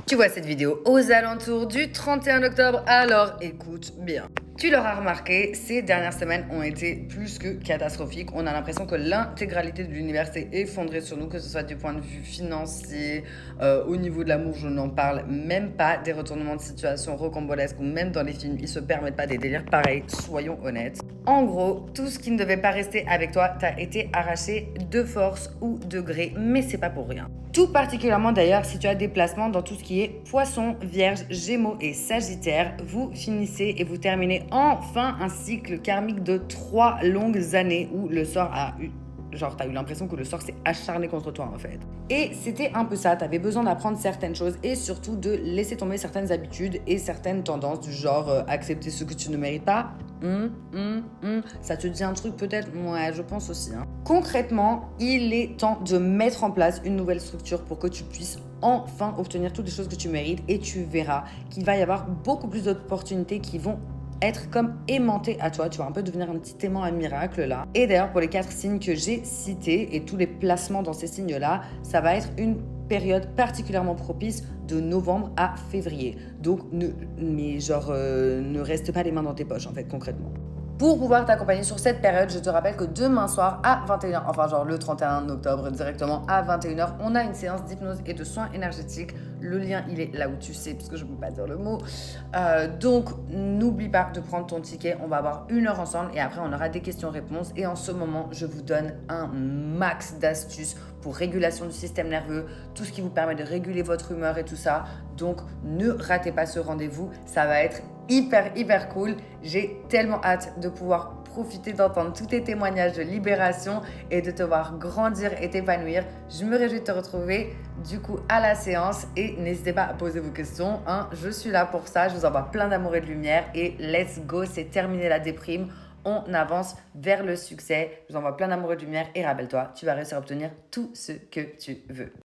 Tu vois cette vidéo aux alentours du 31 octobre, alors écoute bien. Tu l'auras remarqué, ces dernières semaines ont été plus que catastrophiques. On a l'impression que l'intégralité de l'univers s'est effondrée sur nous, que ce soit du point de vue financier, au niveau de l'amour, je n'en parle même pas, des retournements de situation rocambolesques ou même dans les films, ils se permettent pas des délires pareils, soyons honnêtes. En gros, tout ce qui ne devait pas rester avec toi t'a été arraché de force ou de gré, mais c'est pas pour rien. Tout particulièrement d'ailleurs si tu as des placements dans tout ce qui est Poisson, Vierge, Gémeaux et Sagittaire, vous finissez et vous terminez enfin un cycle karmique de 3 longues années où le sort a eu... Genre, t'as eu l'impression que le sort s'est acharné contre toi, en fait. Et c'était un peu ça, t'avais besoin d'apprendre certaines choses et surtout de laisser tomber certaines habitudes et certaines tendances du genre accepter ce que tu ne mérites pas. Ça te dit un truc peut-être? Ouais, je pense aussi. Concrètement, il est temps de mettre en place une nouvelle structure pour que tu puisses enfin obtenir toutes les choses que tu mérites et tu verras qu'il va y avoir beaucoup plus d'opportunités qui vont être comme aimanté à toi. Tu vas un peu devenir un petit aimant à miracle là. Et d'ailleurs, pour les 4 signes que j'ai cités et tous les placements dans ces signes-là, ça va être une période particulièrement propice de novembre à février. Donc, ne reste pas les mains dans tes poches en fait, concrètement. Pour pouvoir t'accompagner sur cette période, je te rappelle que demain soir à 21h, enfin genre le 31 octobre directement à 21h, on a une séance d'hypnose et de soins énergétiques. Le lien, il est là où tu sais, parce que je ne peux pas dire le mot. Donc, n'oublie pas de prendre ton ticket. On va avoir 1 heure ensemble et après, on aura des questions-réponses. Et en ce moment, je vous donne un max d'astuces pour régulation du système nerveux, tout ce qui vous permet de réguler votre humeur et tout ça. Donc, ne ratez pas ce rendez-vous. Ça va être hyper cool. J'ai tellement hâte de pouvoir profiter d'entendre tous tes témoignages de libération et de te voir grandir et t'épanouir. Je me réjouis de te retrouver du coup à la séance et n'hésitez pas à poser vos questions. Je suis là pour ça. Je vous envoie plein d'amour et de lumière et let's go, c'est terminé la déprime. On avance vers le succès. Je vous envoie plein d'amour et de lumière et rappelle-toi, tu vas réussir à obtenir tout ce que tu veux.